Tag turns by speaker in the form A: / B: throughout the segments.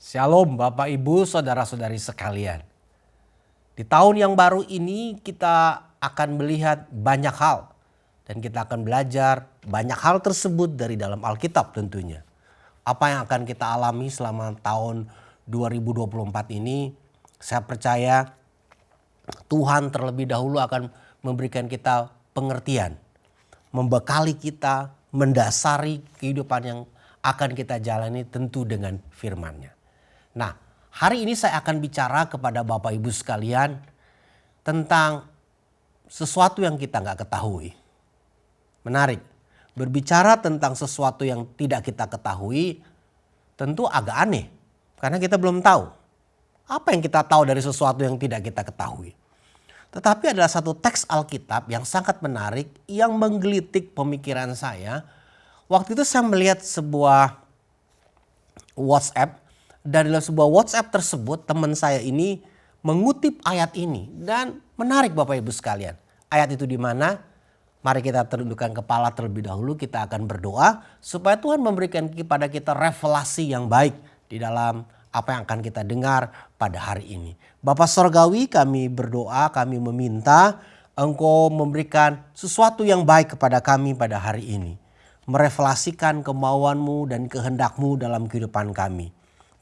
A: Shalom Bapak Ibu saudara-saudari sekalian. Di tahun yang baru ini kita akan melihat banyak hal. Dan kita akan belajar banyak hal tersebut dari dalam Alkitab tentunya. Apa yang akan kita alami selama tahun 2024 ini, saya percaya Tuhan terlebih dahulu akan memberikan kita pengertian. Membekali kita, mendasari kehidupan yang akan kita jalani tentu dengan firman-Nya. Nah, hari ini saya akan bicara kepada Bapak Ibu sekalian tentang sesuatu yang kita nggak ketahui. Menarik, berbicara tentang sesuatu yang tidak kita ketahui tentu agak aneh. Karena kita belum tahu. Apa yang kita tahu dari sesuatu yang tidak kita ketahui? Tetapi adalah satu teks Alkitab yang sangat menarik yang menggelitik pemikiran saya. Waktu itu saya melihat sebuah WhatsApp. Dan dalam sebuah WhatsApp tersebut teman saya ini mengutip ayat ini. Dan menarik Bapak Ibu sekalian. Ayat itu di mana? Mari kita tundukkan kepala terlebih dahulu, kita akan berdoa supaya Tuhan memberikan kepada kita revelasi yang baik di dalam apa yang akan kita dengar pada hari ini. Bapa Sorgawi, kami berdoa, kami meminta Engkau memberikan sesuatu yang baik kepada kami pada hari ini. Merevelasikan kemauan-Mu dan kehendak-Mu dalam kehidupan kami.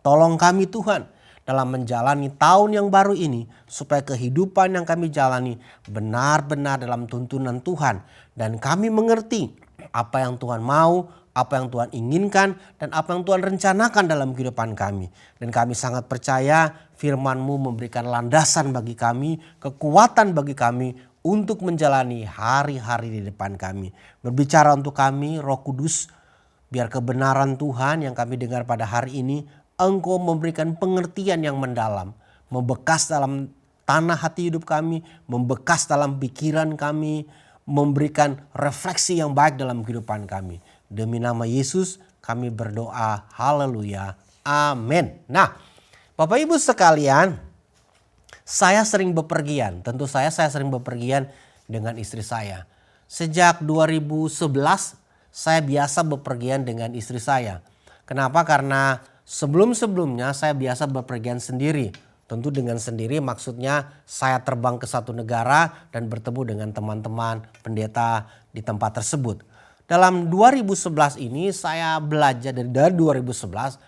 A: Tolong kami Tuhan dalam menjalani tahun yang baru ini supaya kehidupan yang kami jalani benar-benar dalam tuntunan Tuhan dan kami mengerti apa yang Tuhan mau, apa yang Tuhan inginkan dan apa yang Tuhan rencanakan dalam kehidupan kami. Dan kami sangat percaya firman-Mu memberikan landasan bagi kami, kekuatan bagi kami untuk menjalani hari-hari di depan kami. Berbicara untuk kami Roh Kudus, biar kebenaran Tuhan yang kami dengar pada hari ini Engkau memberikan pengertian yang mendalam, membekas dalam tanah hati hidup kami, membekas dalam pikiran kami, memberikan refleksi yang baik dalam kehidupan kami. Demi nama Yesus kami berdoa, haleluya, amin. Nah, Bapak Ibu sekalian, saya sering bepergian, tentu saya sering bepergian dengan istri saya. Sejak 2011 saya biasa bepergian dengan istri saya. Kenapa? Karena sebelum-sebelumnya saya biasa bepergian sendiri. Tentu dengan sendiri maksudnya saya terbang ke satu negara dan bertemu dengan teman-teman pendeta di tempat tersebut. Dalam 2011 ini saya belajar, dari 2011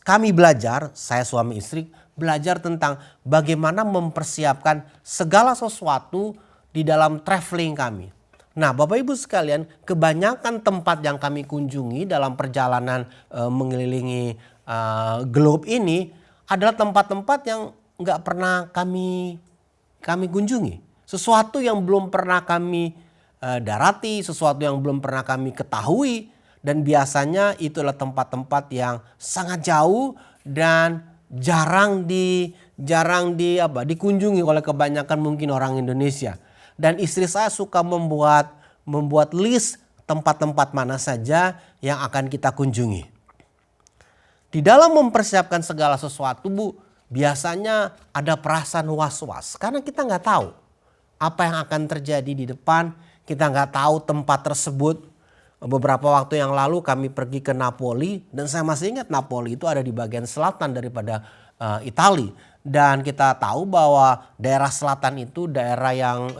A: kami belajar, saya suami istri belajar tentang bagaimana mempersiapkan segala sesuatu di dalam traveling kami. Nah Bapak Ibu sekalian, kebanyakan tempat yang kami kunjungi dalam perjalanan mengelilingi globe ini adalah tempat-tempat yang nggak pernah kami kunjungi. Sesuatu yang belum pernah kami darati, sesuatu yang belum pernah kami ketahui. Dan biasanya itu adalah tempat-tempat yang sangat jauh dan jarang dikunjungi oleh kebanyakan mungkin orang Indonesia. Dan istri saya suka membuat list tempat-tempat mana saja yang akan kita kunjungi. Di dalam mempersiapkan segala sesuatu Bu, biasanya ada perasaan was-was. Karena kita nggak tahu apa yang akan terjadi di depan. Kita nggak tahu tempat tersebut. Beberapa waktu yang lalu kami pergi ke Napoli. Dan saya masih ingat Napoli itu ada di bagian selatan daripada Italia. Dan kita tahu bahwa daerah selatan itu daerah yang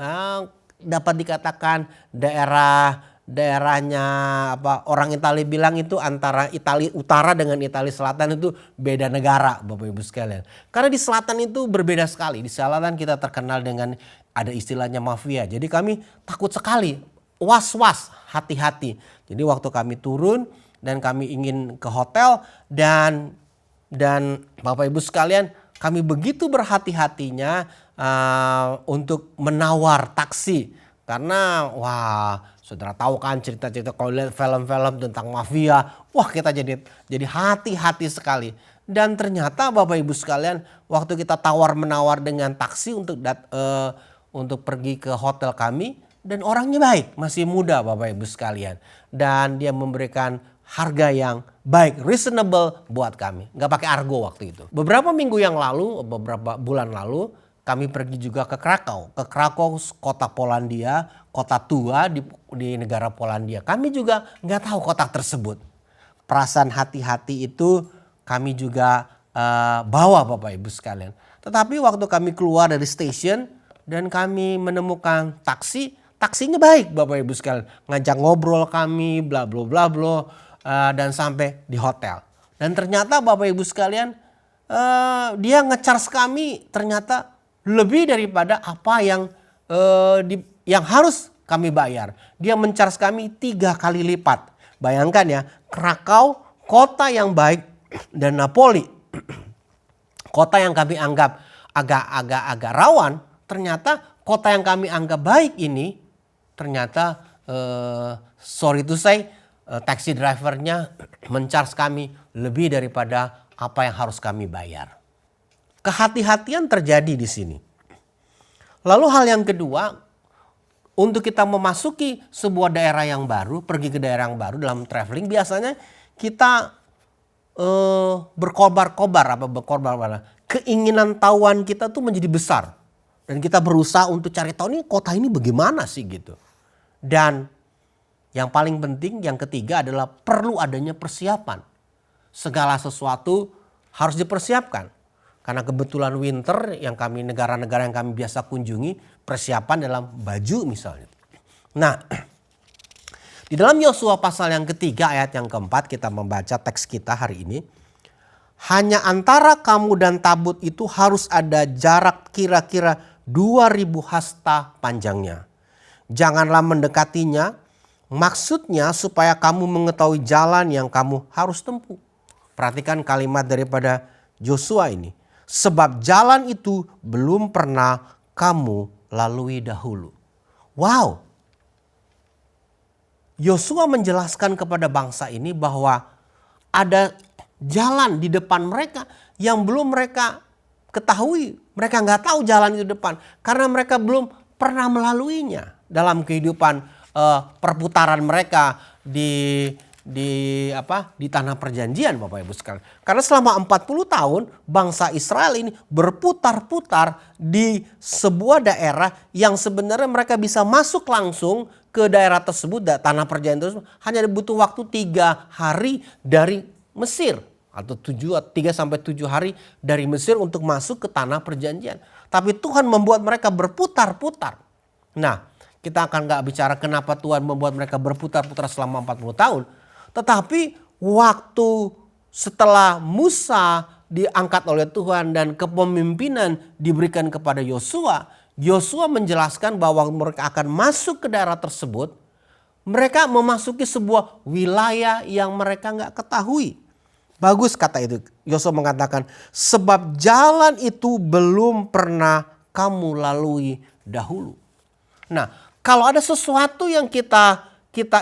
A: dapat dikatakan daerahnya orang Italia bilang itu antara Italia Utara dengan Italia Selatan itu beda negara Bapak Ibu sekalian. Karena di selatan itu berbeda sekali. Di selatan kita terkenal dengan ada istilahnya mafia. Jadi kami takut sekali, was-was, hati-hati. Jadi waktu kami turun dan kami ingin ke hotel dan Bapak Ibu sekalian, kami begitu berhati-hatinya untuk menawar taksi. Karena saudara tahu kan cerita-cerita kalau lihat film-film tentang mafia. Wah kita jadi hati-hati sekali. Dan ternyata Bapak Ibu sekalian, waktu kita tawar-menawar dengan taksi untuk pergi ke hotel kami. Dan orangnya baik, masih muda Bapak Ibu sekalian. Dan dia memberikan harga yang baik, reasonable buat kami. Gak pakai argo waktu itu. Beberapa minggu yang lalu, beberapa bulan lalu, kami pergi juga ke Krakow. Ke Krakow, kota Polandia, kota tua di negara Polandia. Kami juga gak tahu kota tersebut. Perasaan hati-hati itu kami juga bawa Bapak Ibu sekalian. Tetapi waktu kami keluar dari stasiun dan kami menemukan taksi, taksinya baik Bapak Ibu sekalian. Ngajak ngobrol kami bla bla bla bla dan sampai di hotel. Dan ternyata Bapak Ibu sekalian dia nge-charge kami ternyata lebih daripada apa yang harus kami bayar. Dia men-charge kami 3 kali lipat. Bayangkan ya, Krakau, kota yang baik, dan Napoli, kota yang kami anggap agak rawan, ternyata kota yang kami anggap baik ini ternyata sorry to say taxi drivernya men-charge kami lebih daripada apa yang harus kami bayar. Kehati-hatian terjadi di sini. Lalu hal yang kedua, untuk kita memasuki sebuah daerah yang baru, pergi ke daerah yang baru dalam traveling, biasanya kita berkobar-kobar. Keinginan tahuan kita tuh menjadi besar. Dan kita berusaha untuk cari tahu nih kota ini bagaimana sih gitu. Dan yang paling penting, yang ketiga adalah perlu adanya persiapan. Segala sesuatu harus dipersiapkan. Karena kebetulan winter yang negara-negara yang kami biasa kunjungi, persiapan dalam baju misalnya. Nah, di dalam Yosua pasal yang ketiga ayat yang keempat kita membaca teks kita hari ini. Hanya antara kamu dan tabut itu harus ada jarak kira-kira 2000 hasta panjangnya. Janganlah mendekatinya, maksudnya supaya kamu mengetahui jalan yang kamu harus tempuh. Perhatikan kalimat daripada Yosua ini. Sebab jalan itu belum pernah kamu lalui dahulu. Wow. Yosua menjelaskan kepada bangsa ini bahwa ada jalan di depan mereka yang belum mereka ketahui. Mereka nggak tahu jalan itu depan karena mereka belum pernah melaluinya dalam kehidupan perputaran mereka di tanah perjanjian Bapak Ibu sekalian. Karena selama 40 tahun bangsa Israel ini berputar-putar di sebuah daerah yang sebenarnya mereka bisa masuk langsung ke daerah tersebut, tanah perjanjian tersebut, hanya butuh waktu 3 hari dari Mesir. Atau 3-7 hari dari Mesir untuk masuk ke tanah perjanjian. Tapi Tuhan membuat mereka berputar-putar. Nah, kita akan gak bicara kenapa Tuhan membuat mereka berputar-putar selama 40 tahun. Tetapi waktu setelah Musa diangkat oleh Tuhan dan kepemimpinan diberikan kepada Yosua, Yosua menjelaskan bahwa mereka akan masuk ke daerah tersebut. Mereka memasuki sebuah wilayah yang mereka gak ketahui. Bagus kata itu. Yosua mengatakan sebab jalan itu belum pernah kamu lalui dahulu. Nah, kalau ada sesuatu yang kita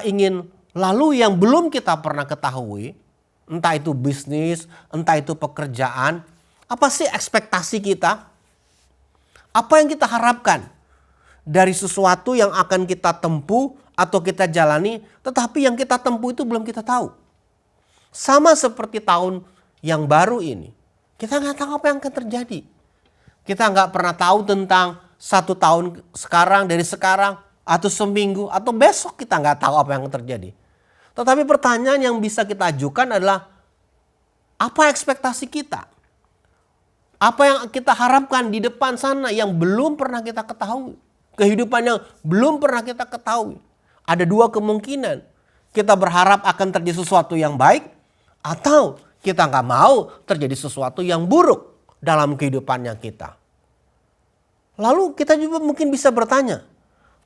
A: ingin lalui yang belum kita pernah ketahui, entah itu bisnis, entah itu pekerjaan, apa sih ekspektasi kita? Apa yang kita harapkan dari sesuatu yang akan kita tempuh atau kita jalani, tetapi yang kita tempuh itu belum kita tahu. Sama seperti tahun yang baru ini, kita nggak tahu apa yang akan terjadi. Kita nggak pernah tahu tentang 1 tahun sekarang, dari sekarang, atau seminggu, atau besok kita nggak tahu apa yang akan terjadi. Tetapi pertanyaan yang bisa kita ajukan adalah, apa ekspektasi kita? Apa yang kita harapkan di depan sana yang belum pernah kita ketahui? Kehidupan yang belum pernah kita ketahui. Ada 2 kemungkinan. Kita berharap akan terjadi sesuatu yang baik, atau kita nggak mau terjadi sesuatu yang buruk dalam kehidupannya kita. Lalu kita juga mungkin bisa bertanya,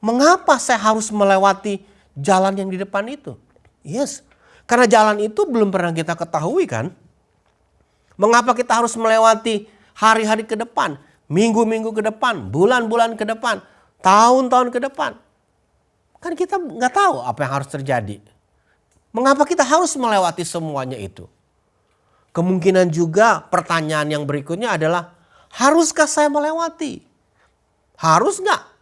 A: mengapa saya harus melewati jalan yang di depan itu? Yes, karena jalan itu belum pernah kita ketahui kan. Mengapa kita harus melewati hari-hari ke depan, minggu-minggu ke depan, bulan-bulan ke depan, tahun-tahun ke depan. Kan kita nggak tahu apa yang harus terjadi. Mengapa kita harus melewati semuanya itu? Kemungkinan juga pertanyaan yang berikutnya adalah, haruskah saya melewati? Harus nggak?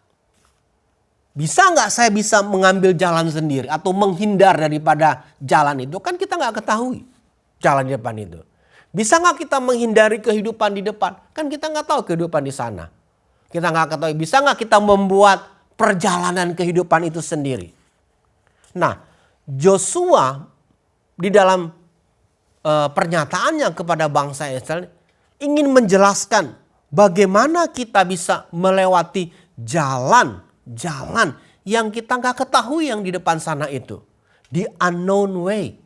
A: Bisa nggak saya bisa mengambil jalan sendiri atau menghindar daripada jalan itu? Kan kita nggak ketahui jalan di depan itu. Bisa nggak kita menghindari kehidupan di depan? Kan kita nggak tahu kehidupan di sana. Kita nggak ketahui. Bisa nggak kita membuat perjalanan kehidupan itu sendiri? Nah, Yosua di dalam pernyataannya kepada bangsa Israel ingin menjelaskan bagaimana kita bisa melewati jalan yang kita nggak ketahui yang di depan sana itu. The unknown way.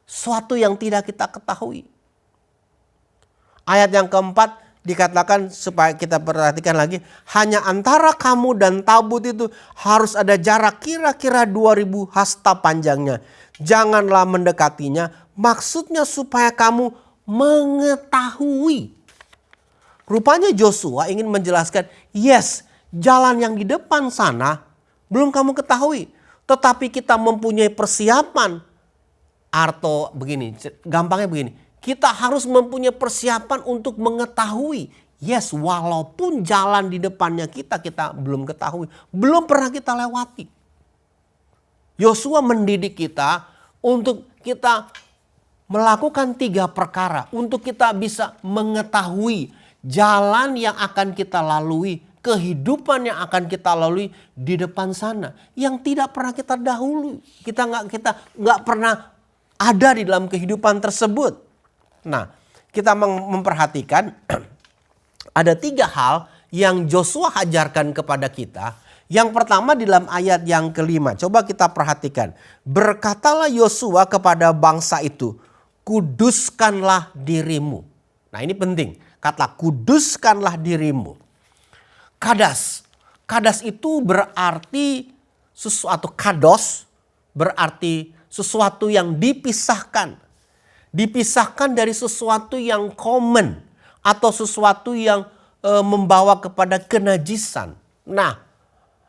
A: Suatu yang tidak kita ketahui. Ayat yang keempat dikatakan supaya kita perhatikan lagi. Hanya antara kamu dan tabut itu harus ada jarak kira-kira 2000 hasta panjangnya. Janganlah mendekatinya. Maksudnya supaya kamu mengetahui. Rupanya Joshua ingin menjelaskan, yes, jalan yang di depan sana belum kamu ketahui. Tetapi kita mempunyai persiapan. Atau begini, gampangnya begini. Kita harus mempunyai persiapan untuk mengetahui. Yes, walaupun jalan di depannya kita belum ketahui. Belum pernah kita lewati. Yosua mendidik kita untuk kita melakukan 3 perkara. Untuk kita bisa mengetahui jalan yang akan kita lalui. Kehidupan yang akan kita lalui di depan sana. Yang tidak pernah kita dahului. Kita nggak pernah ada di dalam kehidupan tersebut. Nah, kita memperhatikan ada 3 hal yang Joshua ajarkan kepada kita. Yang pertama di dalam ayat yang kelima. Coba kita perhatikan. Berkatalah Yosua kepada bangsa itu, kuduskanlah dirimu. Nah, ini penting. Kata kuduskanlah dirimu. Kadas. Kadas itu berarti sesuatu, kados berarti sesuatu yang dipisahkan. Dipisahkan dari sesuatu yang common atau sesuatu yang membawa kepada kenajisan. Nah,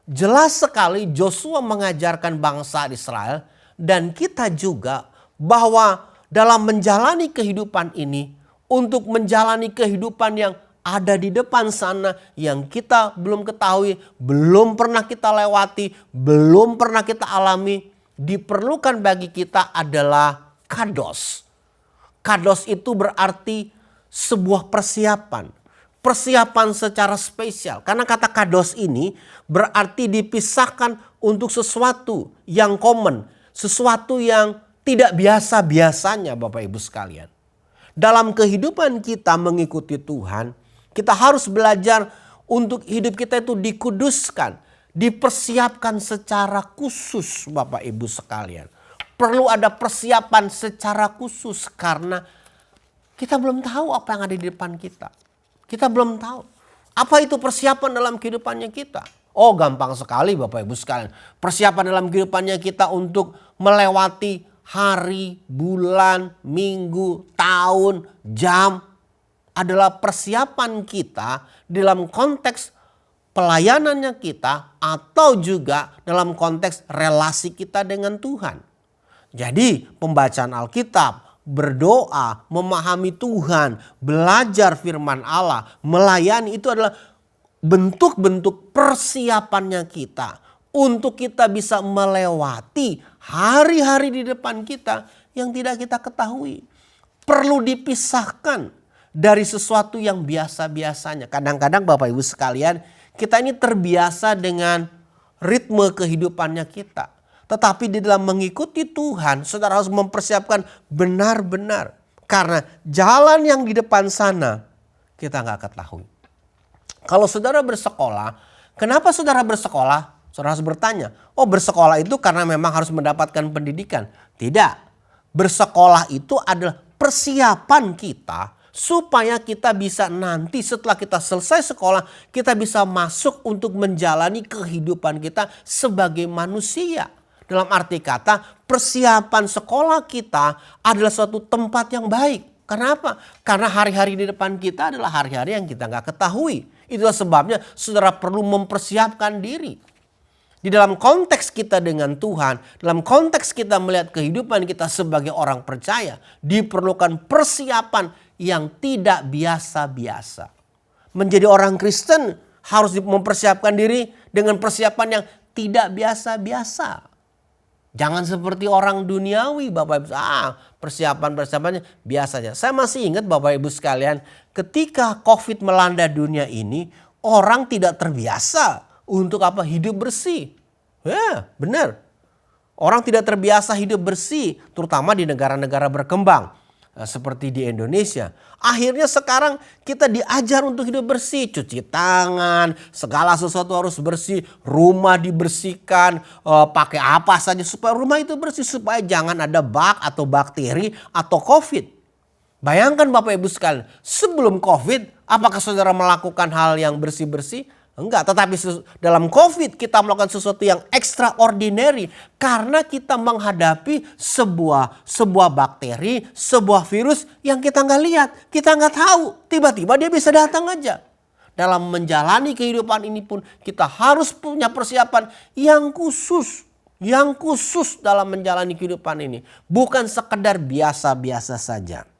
A: jelas sekali Joshua mengajarkan bangsa Israel dan kita juga bahwa dalam menjalani kehidupan ini, untuk menjalani kehidupan yang ada di depan sana yang kita belum ketahui, belum pernah kita lewati, belum pernah kita alami, diperlukan bagi kita adalah kados. Kados itu berarti sebuah persiapan. Persiapan secara spesial. Karena kata kados ini berarti dipisahkan untuk sesuatu yang common. Sesuatu yang tidak biasa-biasanya Bapak Ibu sekalian. Dalam kehidupan kita mengikuti Tuhan, kita harus belajar untuk hidup kita itu dikuduskan. Dipersiapkan secara khusus Bapak Ibu sekalian. Perlu ada persiapan secara khusus karena kita belum tahu apa yang ada di depan kita. Kita belum tahu. Apa itu persiapan dalam kehidupannya kita? Oh, gampang sekali Bapak Ibu sekalian. Persiapan dalam kehidupannya kita untuk melewati hari, bulan, minggu, tahun, jam adalah persiapan kita dalam konteks pelayanannya kita atau juga dalam konteks relasi kita dengan Tuhan. Jadi pembacaan Alkitab, berdoa, memahami Tuhan, belajar firman Allah, melayani itu adalah bentuk-bentuk persiapannya kita. Untuk kita bisa melewati hari-hari di depan kita yang tidak kita ketahui. Perlu dipisahkan dari sesuatu yang biasa-biasanya. Kadang-kadang Bapak Ibu sekalian, kita ini terbiasa dengan ritme kehidupannya kita. Tetapi di dalam mengikuti Tuhan, saudara harus mempersiapkan benar-benar. Karena jalan yang di depan sana kita nggak ketahui. Kalau saudara bersekolah, kenapa saudara bersekolah? Saudara harus bertanya, oh bersekolah itu karena memang harus mendapatkan pendidikan. Tidak, bersekolah itu adalah persiapan kita supaya kita bisa nanti setelah kita selesai sekolah, kita bisa masuk untuk menjalani kehidupan kita sebagai manusia. Dalam arti kata persiapan sekolah kita adalah suatu tempat yang baik. Kenapa? Karena hari-hari di depan kita adalah hari-hari yang kita nggak ketahui. Itulah sebabnya saudara perlu mempersiapkan diri. Di dalam konteks kita dengan Tuhan, dalam konteks kita melihat kehidupan kita sebagai orang percaya, diperlukan persiapan yang tidak biasa-biasa. Menjadi orang Kristen harus mempersiapkan diri dengan persiapan yang tidak biasa-biasa. Jangan seperti orang duniawi Bapak Ibu. Persiapan-persiapannya biasanya. Saya masih ingat Bapak Ibu sekalian, ketika COVID melanda dunia ini, orang tidak terbiasa untuk hidup bersih. Ya, benar. Orang tidak terbiasa hidup bersih, terutama di negara-negara berkembang. seperti di Indonesia. Akhirnya sekarang kita diajar untuk hidup bersih, cuci tangan, segala sesuatu harus bersih, rumah dibersihkan, pakai apa saja supaya rumah itu bersih, supaya jangan ada bak atau bakteri atau COVID. Bayangkan Bapak Ibu sekalian, sebelum COVID apakah saudara melakukan hal yang bersih-bersih? Enggak, tetapi dalam COVID kita melakukan sesuatu yang extraordinary karena kita menghadapi sebuah bakteri, sebuah virus yang kita nggak lihat, kita nggak tahu. Tiba-tiba dia bisa datang aja. Dalam menjalani kehidupan ini pun kita harus punya persiapan yang khusus dalam menjalani kehidupan ini. Bukan sekedar biasa-biasa saja.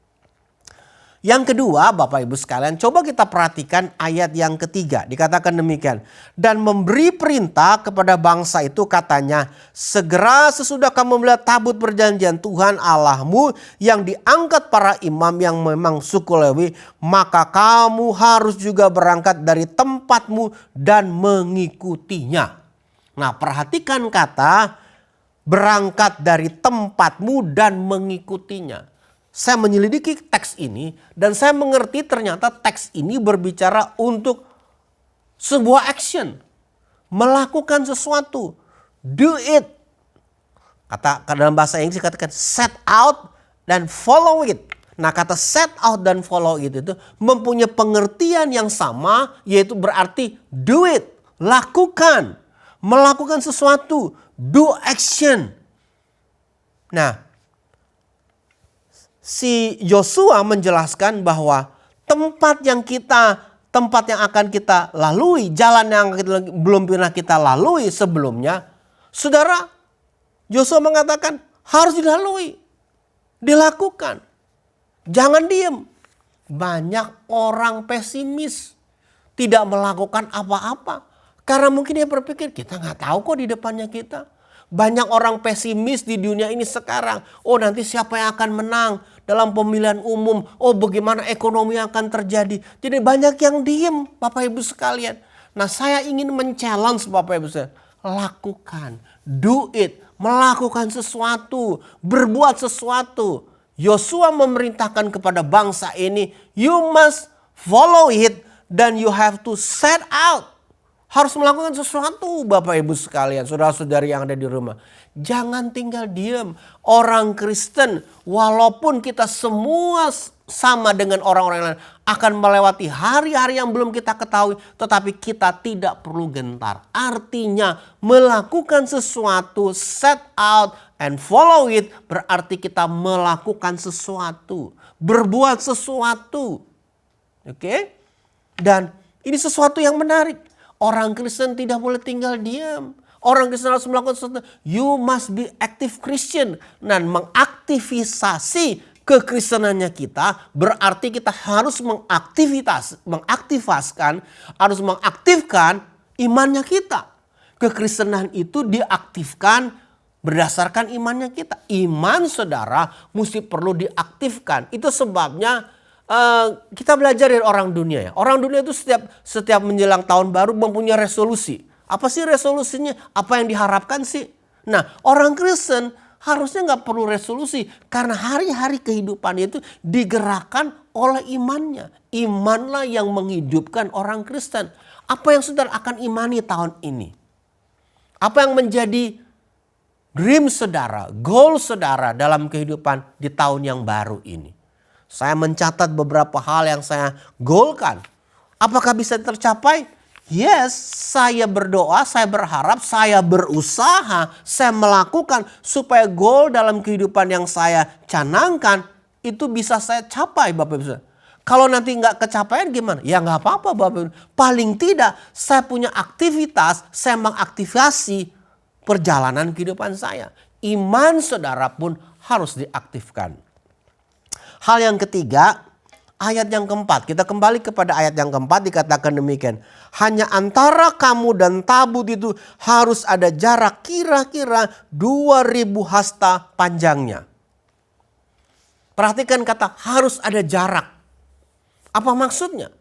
A: Yang kedua, Bapak Ibu sekalian, coba kita perhatikan ayat yang ketiga. Dikatakan demikian. Dan memberi perintah kepada bangsa itu, katanya, segera sesudah kamu melihat tabut perjanjian Tuhan Allahmu yang diangkat para imam yang memang suku Lewi, maka kamu harus juga berangkat dari tempatmu dan mengikutinya. Nah, perhatikan kata berangkat dari tempatmu dan mengikutinya. Saya menyelidiki teks ini dan saya mengerti ternyata teks ini berbicara untuk sebuah action. Melakukan sesuatu. Do it. Kata dalam bahasa Inggris dikatakan set out dan follow it. Nah, kata set out dan follow it itu mempunyai pengertian yang sama, yaitu berarti do it. Lakukan. Melakukan sesuatu. Do action. Nah, si Yosua menjelaskan bahwa tempat yang akan kita lalui, jalan yang belum pernah kita lalui sebelumnya, saudara, Yosua mengatakan harus dilalui, dilakukan. Jangan diem. Banyak orang pesimis, tidak melakukan apa-apa. Karena mungkin dia berpikir kita nggak tahu kok di depannya kita. Banyak orang pesimis di dunia ini sekarang. Oh, nanti siapa yang akan menang dalam pemilihan umum. Oh, bagaimana ekonomi akan terjadi. Jadi banyak yang diem Bapak Ibu sekalian. Nah, saya ingin men-challenge Bapak Ibu sekalian. Lakukan. Do it. Melakukan sesuatu. Berbuat sesuatu. Yosua memerintahkan kepada bangsa ini. You must follow it. Dan you have to set out. Harus melakukan sesuatu Bapak Ibu sekalian, saudara-saudari yang ada di rumah. Jangan tinggal diam. Orang Kristen walaupun kita semua sama dengan orang-orang lain akan melewati hari-hari yang belum kita ketahui. Tetapi kita tidak perlu gentar. Artinya melakukan sesuatu, set out and follow it berarti kita melakukan sesuatu. Berbuat sesuatu. Oke? Dan ini sesuatu yang menarik. Orang Kristen tidak boleh tinggal diam. Orang Kristen harus melakukan sesuatu. You must be active Christian. Dan mengaktivisasi kekristenannya kita berarti kita harus mengaktifkan imannya kita. Kekristenan itu diaktifkan berdasarkan imannya kita. Iman saudara mesti perlu diaktifkan. Itu sebabnya kita belajar dari orang dunia ya. Orang dunia itu setiap menjelang tahun baru mempunyai resolusi. Apa sih resolusinya? Apa yang diharapkan sih? Nah, orang Kristen harusnya nggak perlu resolusi karena hari-hari kehidupan itu digerakkan oleh imannya. Imanlah yang menghidupkan orang Kristen. Apa yang saudara akan imani tahun ini? Apa yang menjadi dream saudara, goal saudara dalam kehidupan di tahun yang baru ini? Saya mencatat beberapa hal yang saya goalkan. Apakah bisa tercapai? Yes, saya berdoa, saya berharap, saya berusaha, saya melakukan supaya goal dalam kehidupan yang saya canangkan itu bisa saya capai Bapak Ibu. Kalau nanti nggak kecapaian gimana? Ya nggak apa-apa Bapak Ibu. Paling tidak saya punya aktivitas, saya mengaktifasi perjalanan kehidupan saya. Iman saudara pun harus diaktifkan. Hal yang ketiga, ayat yang keempat. Kita kembali kepada ayat yang keempat dikatakan demikian. Hanya antara kamu dan tabut itu harus ada jarak kira-kira 2000 hasta panjangnya. Perhatikan kata harus ada jarak. Apa maksudnya?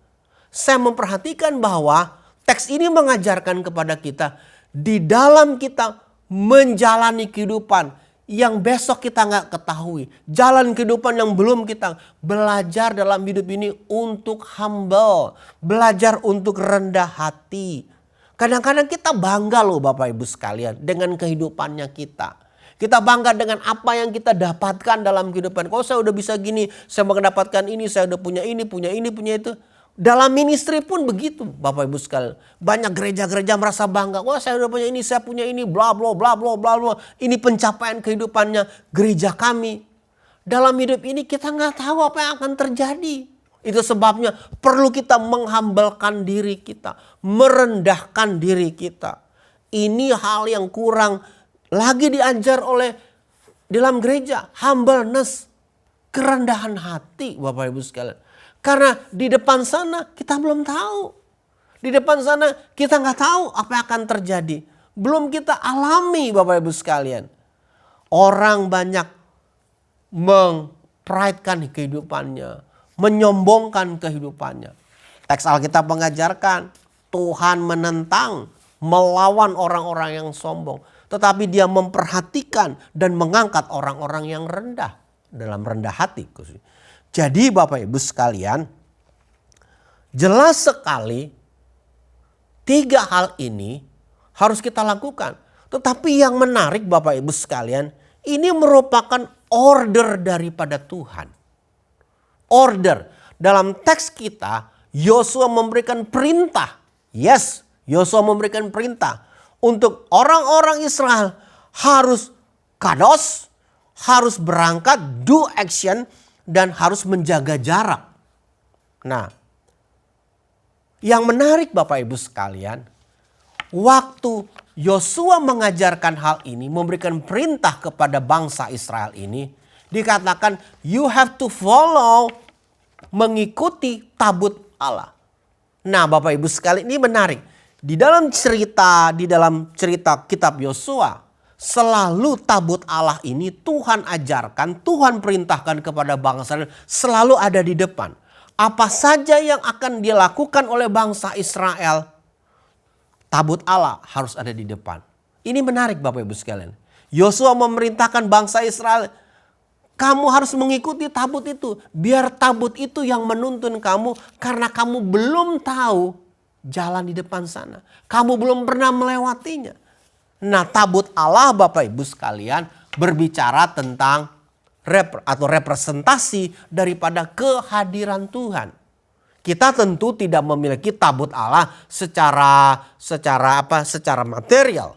A: Saya memperhatikan bahwa teks ini mengajarkan kepada kita di dalam kita menjalani kehidupan yang besok kita nggak ketahui. Jalan kehidupan yang belum kita belajar dalam hidup ini untuk humble. Belajar untuk rendah hati. Kadang-kadang kita bangga loh Bapak Ibu sekalian dengan kehidupannya kita. Kita bangga dengan apa yang kita dapatkan dalam kehidupan. Kalau saya udah bisa gini, saya mendapatkan ini, saya udah punya ini, punya itu. Dalam ministry pun begitu Bapak Ibu sekalian. Banyak gereja-gereja merasa bangga. Wah saya udah punya ini, saya punya ini, bla bla bla bla bla bla. Ini pencapaian kehidupannya gereja kami. Dalam hidup ini kita nggak tahu apa yang akan terjadi. Itu sebabnya perlu kita menghambelkan diri kita. Merendahkan diri kita. Ini hal yang kurang lagi diajar oleh dalam gereja. Humbleness. Kerendahan hati Bapak Ibu sekalian. Karena di depan sana kita belum tahu. Di depan sana kita nggak tahu apa yang akan terjadi. Belum kita alami Bapak Ibu sekalian. Orang banyak mempridekan kehidupannya. Menyombongkan kehidupannya. Teks Alkitab mengajarkan Tuhan menentang, melawan orang-orang yang sombong. Tetapi dia memperhatikan dan mengangkat orang-orang yang rendah. Dalam rendah hati. Jadi Bapak Ibu sekalian, jelas sekali 3 hal ini harus kita lakukan. Tetapi yang menarik Bapak Ibu sekalian, ini merupakan order daripada Tuhan. Order. Dalam teks kita, Yosua memberikan perintah. Yes, Yosua memberikan perintah. Untuk orang-orang Israel harus kados, harus berangkat, do action, dan harus menjaga jarak. Nah, yang menarik Bapak Ibu sekalian, waktu Yosua mengajarkan hal ini, memberikan perintah kepada bangsa Israel ini, dikatakan you have to follow, mengikuti tabut Allah. Nah Bapak Ibu sekalian, ini menarik. Di dalam cerita kitab Yosua, selalu tabut Allah ini Tuhan ajarkan, Tuhan perintahkan kepada bangsa Israel, selalu ada di depan. Apa saja yang akan dilakukan oleh bangsa Israel, tabut Allah harus ada di depan. Ini menarik Bapak Ibu sekalian. Yosua memerintahkan bangsa Israel, kamu harus mengikuti tabut itu. Biar tabut itu yang menuntun kamu, karena kamu belum tahu jalan di depan sana. Kamu belum pernah melewatinya. Nah, tabut Allah Bapak Ibu sekalian berbicara tentang representasi daripada kehadiran Tuhan. Kita tentu tidak memiliki tabut Allah secara material.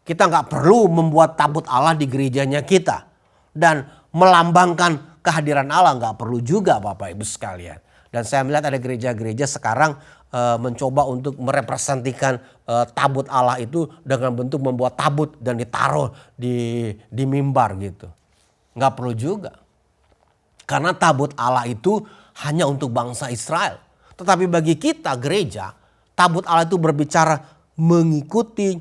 A: Kita nggak perlu membuat tabut Allah di gerejanya kita dan melambangkan kehadiran Allah, nggak perlu juga Bapak Ibu sekalian. Dan saya melihat ada gereja-gereja sekarang mencoba untuk merepresentasikan tabut Allah itu dengan bentuk membuat tabut dan ditaruh di mimbar gitu. Nggak perlu juga. Karena tabut Allah itu hanya untuk bangsa Israel. Tetapi bagi kita gereja, tabut Allah itu berbicara mengikuti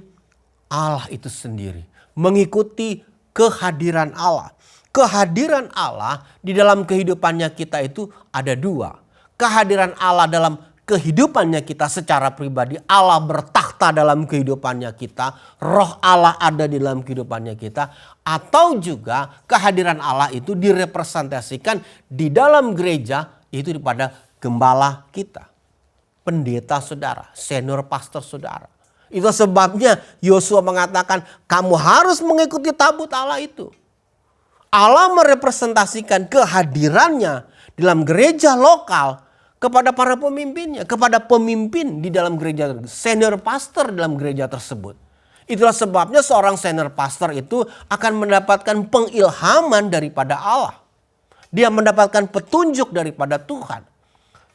A: Allah itu sendiri. Mengikuti kehadiran Allah. Kehadiran Allah di dalam kehidupannya kita itu ada 2. Kehadiran Allah dalam kehidupannya kita secara pribadi. Allah bertakhta dalam kehidupannya kita. Roh Allah ada di dalam kehidupannya kita. Atau juga kehadiran Allah itu direpresentasikan di dalam gereja itu pada gembala kita. Pendeta saudara, senior pastor saudara. Itu sebabnya Yosua mengatakan kamu harus mengikuti tabut Allah itu. Allah merepresentasikan kehadirannya dalam gereja lokal kepada para pemimpinnya, kepada pemimpin di dalam gereja, senior pastor dalam gereja tersebut. Itulah sebabnya seorang senior pastor itu akan mendapatkan pengilhaman daripada Allah. Dia mendapatkan petunjuk daripada Tuhan.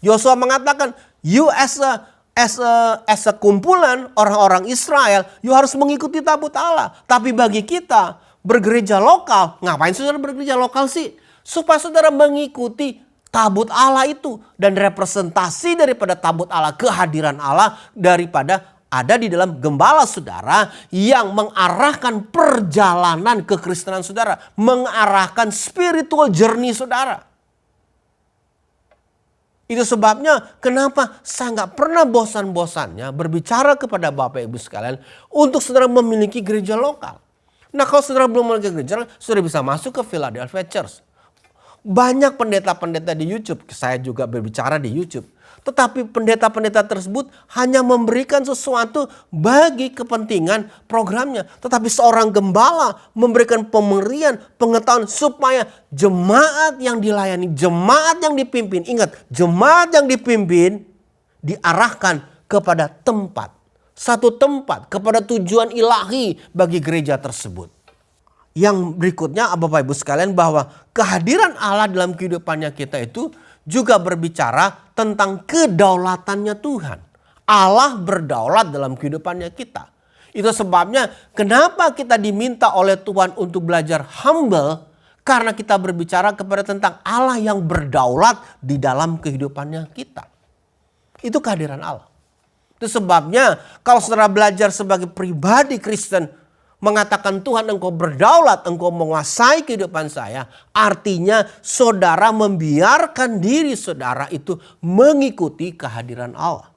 A: Yosua mengatakan, you as a kumpulan orang-orang Israel, you harus mengikuti tabut Allah. Tapi bagi kita bergereja lokal, ngapain saudara bergereja lokal sih? Supaya saudara mengikuti tabut Allah itu. Dan representasi daripada tabut Allah, kehadiran Allah daripada ada di dalam gembala saudara yang mengarahkan perjalanan kekristenan saudara. Mengarahkan spiritual journey saudara. Itu sebabnya kenapa saya nggak pernah bosan-bosannya berbicara kepada Bapak Ibu sekalian untuk saudara memiliki gereja lokal. Nah kalau saudara belum masuk ke gereja, saudara bisa masuk ke Philadelphia Church. Banyak pendeta-pendeta di YouTube, saya juga berbicara di YouTube. Tetapi pendeta-pendeta tersebut hanya memberikan sesuatu bagi kepentingan programnya. Tetapi seorang gembala memberikan pemberian, pengetahuan supaya jemaat yang dilayani, jemaat yang dipimpin. Ingat, jemaat yang dipimpin diarahkan kepada tempat. Satu tempat, kepada tujuan ilahi bagi gereja tersebut. Yang berikutnya Bapak Ibu sekalian bahwa kehadiran Allah dalam kehidupannya kita itu juga berbicara tentang kedaulatannya Tuhan. Allah berdaulat dalam kehidupannya kita. Itu sebabnya kenapa kita diminta oleh Tuhan untuk belajar humble. Karena kita berbicara kepada tentang Allah yang berdaulat di dalam kehidupannya kita. Itu kehadiran Allah. Itu sebabnya kalau saudara belajar sebagai pribadi Kristen, mengatakan Tuhan engkau berdaulat, engkau menguasai kehidupan saya. Artinya saudara membiarkan diri saudara itu mengikuti kehadiran Allah.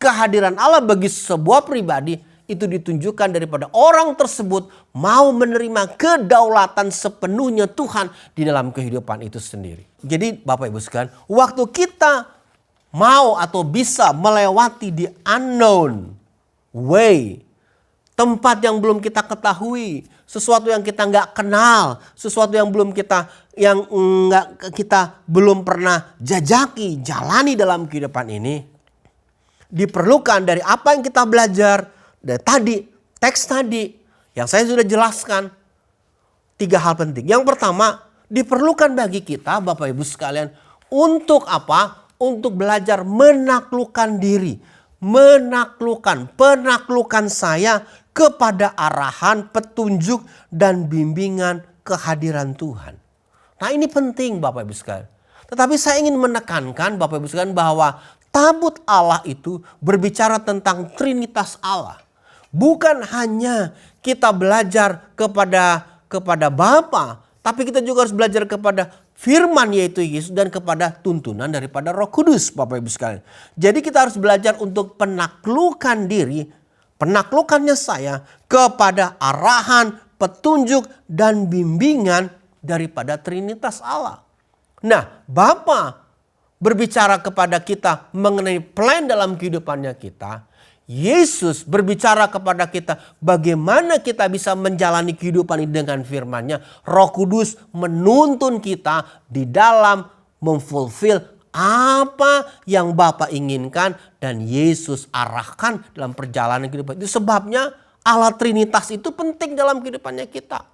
A: Kehadiran Allah bagi sebuah pribadi itu ditunjukkan daripada orang tersebut mau menerima kedaulatan sepenuhnya Tuhan di dalam kehidupan itu sendiri. Jadi Bapak Ibu sekalian, waktu kita mau atau bisa melewati the unknown way, tempat yang belum kita ketahui, sesuatu yang kita nggak kenal, sesuatu yang belum kita belum pernah jajaki, jalani dalam kehidupan ini, diperlukan dari apa yang kita belajar dari tadi, teks tadi yang saya sudah jelaskan, 3 hal penting. Yang pertama, diperlukan bagi kita Bapak Ibu sekalian untuk apa? Untuk belajar menaklukkan diri, penaklukan saya kepada arahan, petunjuk, dan bimbingan kehadiran Tuhan. Nah ini penting Bapak Ibu sekalian. Tetapi saya ingin menekankan Bapak Ibu sekalian bahwa tabut Allah itu berbicara tentang Trinitas Allah. Bukan hanya kita belajar kepada Bapa, tapi kita juga harus belajar kepada firman yaitu Yesus dan kepada tuntunan daripada Roh Kudus Bapak Ibu sekalian. Jadi kita harus belajar untuk penaklukan diri, penaklukannya saya kepada arahan, petunjuk dan bimbingan daripada Trinitas Allah. Nah, Bapa berbicara kepada kita mengenai plan dalam kehidupannya kita. Yesus berbicara kepada kita bagaimana kita bisa menjalani kehidupan ini dengan firman-Nya. Roh Kudus menuntun kita di dalam memfulfill apa yang Bapa inginkan dan Yesus arahkan dalam perjalanan kehidupan. Itu sebabnya Allah Trinitas itu penting dalam kehidupannya kita.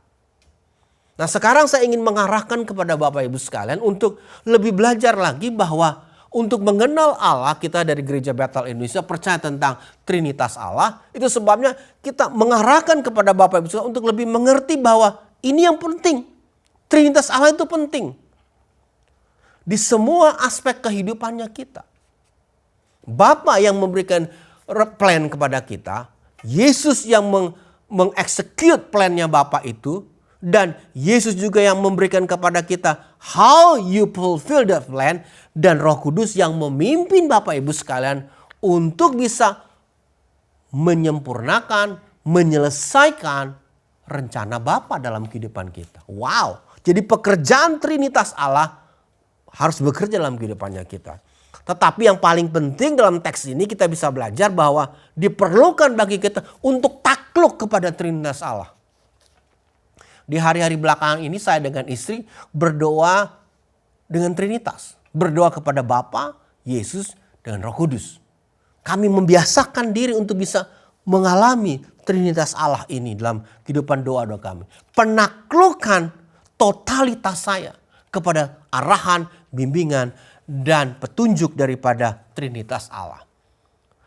A: Nah sekarang saya ingin mengarahkan kepada Bapak Ibu sekalian untuk lebih belajar lagi bahwa untuk mengenal Allah, kita dari Gereja Bethel Indonesia percaya tentang Trinitas Allah. Itu sebabnya kita mengarahkan kepada Bapak Ibu sekalian untuk lebih mengerti bahwa ini yang penting. Trinitas Allah itu penting di semua aspek kehidupannya kita. Bapa yang memberikan plan kepada kita, Yesus yang mengeksekut plannya Bapa itu, dan Yesus juga yang memberikan kepada kita how you fulfill that plan, dan Roh Kudus yang memimpin Bapak Ibu sekalian untuk bisa menyempurnakan, menyelesaikan rencana Bapa dalam kehidupan kita. Wow, jadi pekerjaan Trinitas Allah harus bekerja dalam kehidupannya kita. Tetapi yang paling penting dalam teks ini kita bisa belajar bahwa diperlukan bagi kita untuk takluk kepada Trinitas Allah. Di hari-hari belakangan ini saya dengan istri berdoa dengan Trinitas. Berdoa kepada Bapa, Yesus, dan Roh Kudus. Kami membiasakan diri untuk bisa mengalami Trinitas Allah ini dalam kehidupan doa-doa kami. Penaklukan totalitas saya kepada arahan, bimbingan, dan petunjuk daripada Trinitas Allah.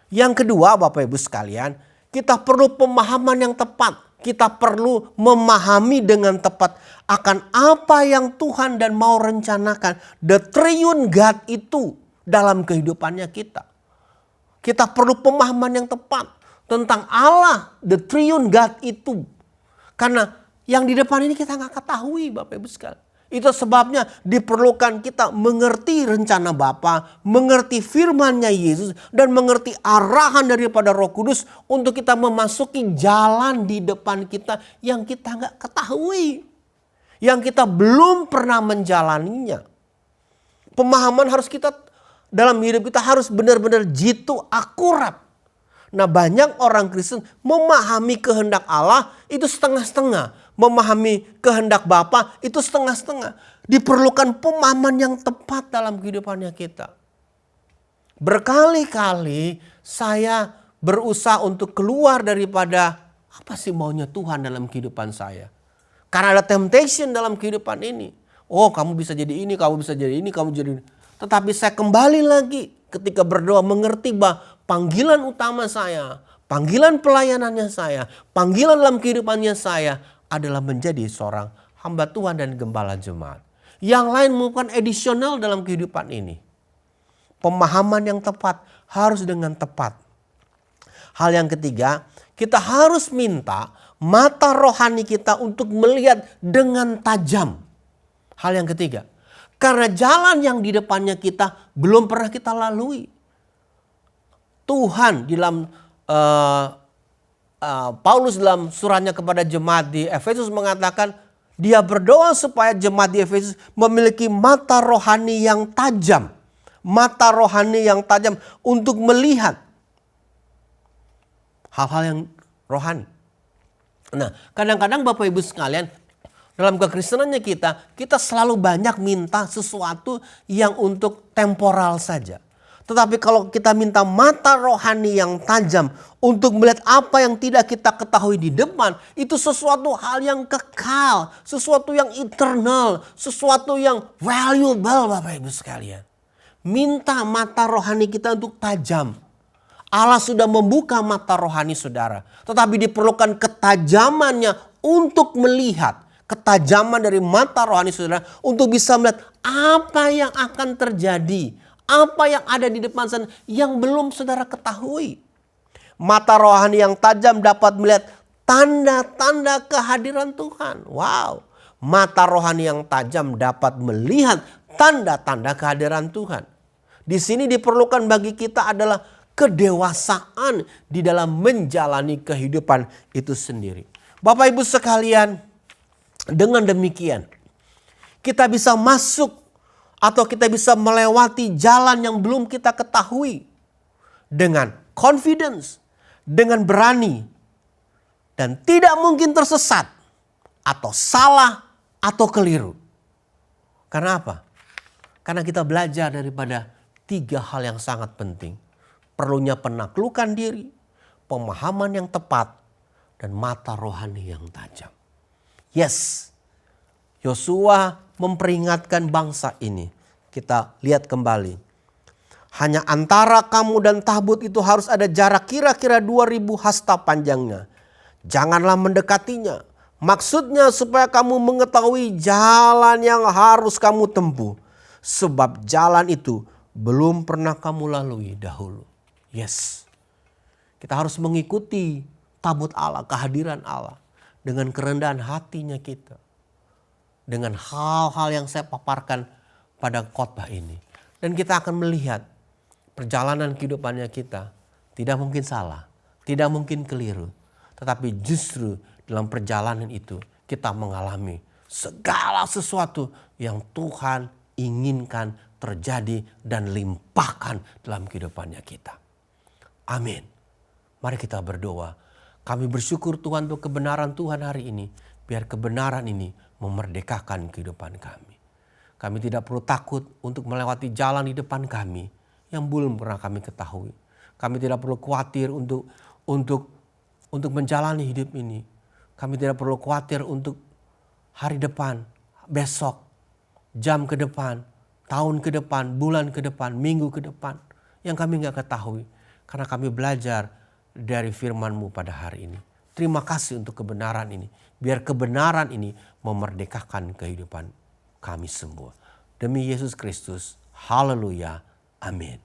A: Yang kedua Bapak Ibu sekalian, kita perlu pemahaman yang tepat. Kita perlu memahami dengan tepat akan apa yang Tuhan dan mau rencanakan. The Triune God itu dalam kehidupannya kita. Kita perlu pemahaman yang tepat tentang Allah, the Triune God itu. Karena yang di depan ini kita nggak ketahui Bapak Ibu sekalian. Itu sebabnya diperlukan kita mengerti rencana Bapa, mengerti firman-Nya Yesus, dan mengerti arahan daripada Roh Kudus untuk kita memasuki jalan di depan kita yang kita nggak ketahui, yang kita belum pernah menjalaninya. Pemahaman harus kita dalam hidup kita harus benar-benar jitu akurat. Nah, banyak orang Kristen memahami kehendak Allah itu setengah-setengah. Memahami kehendak Bapa itu setengah-setengah. Diperlukan pemahaman yang tepat dalam kehidupannya kita. Berkali-kali saya berusaha untuk keluar daripada apa sih maunya Tuhan dalam kehidupan saya. Karena ada temptation dalam kehidupan ini. Oh, kamu bisa jadi ini, kamu bisa jadi ini, kamu jadi ini. Tetapi saya kembali lagi ketika berdoa mengerti bahwa panggilan utama saya, panggilan pelayanannya saya, panggilan dalam kehidupannya saya adalah menjadi seorang hamba Tuhan dan gembala jemaat. Yang lain merupakan additional dalam kehidupan ini. Pemahaman yang tepat harus dengan tepat. Hal yang ketiga, kita harus minta mata rohani kita untuk melihat dengan tajam. Hal yang ketiga, karena jalan yang di depannya kita belum pernah kita lalui. Tuhan dalam Paulus dalam suratnya kepada jemaat di Efesus mengatakan dia berdoa supaya jemaat di Efesus memiliki mata rohani yang tajam. Mata rohani yang tajam untuk melihat hal-hal yang rohani. Nah, kadang-kadang Bapak Ibu sekalian, dalam kekristenannya kita selalu banyak minta sesuatu yang untuk temporal saja. Tetapi kalau kita minta mata rohani yang tajam untuk melihat apa yang tidak kita ketahui di depan, itu sesuatu hal yang kekal, sesuatu yang eternal, sesuatu yang valuable Bapak Ibu sekalian. Minta mata rohani kita untuk tajam. Allah sudah membuka mata rohani saudara, tetapi diperlukan ketajamannya untuk melihat. Ketajaman dari mata rohani saudara untuk bisa melihat apa yang akan terjadi. Apa yang ada di depan sana yang belum saudara ketahui. Mata rohani yang tajam dapat melihat tanda-tanda kehadiran Tuhan. Wow. Mata rohani yang tajam dapat melihat tanda-tanda kehadiran Tuhan. Di sini diperlukan bagi kita adalah kedewasaan di dalam menjalani kehidupan itu sendiri. Bapak Ibu sekalian, dengan demikian kita bisa masuk atau kita bisa melewati jalan yang belum kita ketahui dengan confidence, dengan berani, dan tidak mungkin tersesat atau salah atau keliru. Karena apa? Karena kita belajar daripada 3 hal yang sangat penting. Perlunya penaklukan diri, pemahaman yang tepat, dan mata rohani yang tajam. Yes, Yosua memperingatkan bangsa ini. Kita lihat kembali. Hanya antara kamu dan Tabut itu harus ada jarak kira-kira 2000 hasta panjangnya. Janganlah mendekatinya. Maksudnya supaya kamu mengetahui jalan yang harus kamu tempuh. Sebab jalan itu belum pernah kamu lalui dahulu. Yes. Kita harus mengikuti tabut Allah, kehadiran Allah. Dengan kerendahan hatinya kita. Dengan hal-hal yang saya paparkan pada khotbah ini. Dan kita akan melihat perjalanan kehidupannya kita tidak mungkin salah, tidak mungkin keliru. Tetapi justru dalam perjalanan itu kita mengalami segala sesuatu yang Tuhan inginkan terjadi dan limpahkan dalam kehidupannya kita. Amin. Mari kita berdoa. Kami bersyukur Tuhan untuk kebenaran Tuhan hari ini. Biar kebenaran ini memerdekakan kehidupan kami. Kami tidak perlu takut untuk melewati jalan di depan kami yang belum pernah kami ketahui. Kami tidak perlu khawatir untuk menjalani hidup ini. Kami tidak perlu khawatir untuk hari depan, besok, jam ke depan, tahun ke depan, bulan ke depan, minggu ke depan. Yang kami nggak ketahui. Karena kami belajar dari firman-Mu pada hari ini. Terima kasih untuk kebenaran ini. Biar kebenaran ini memerdekakan kehidupan kami semua. Demi Yesus Kristus. Haleluya. Amin.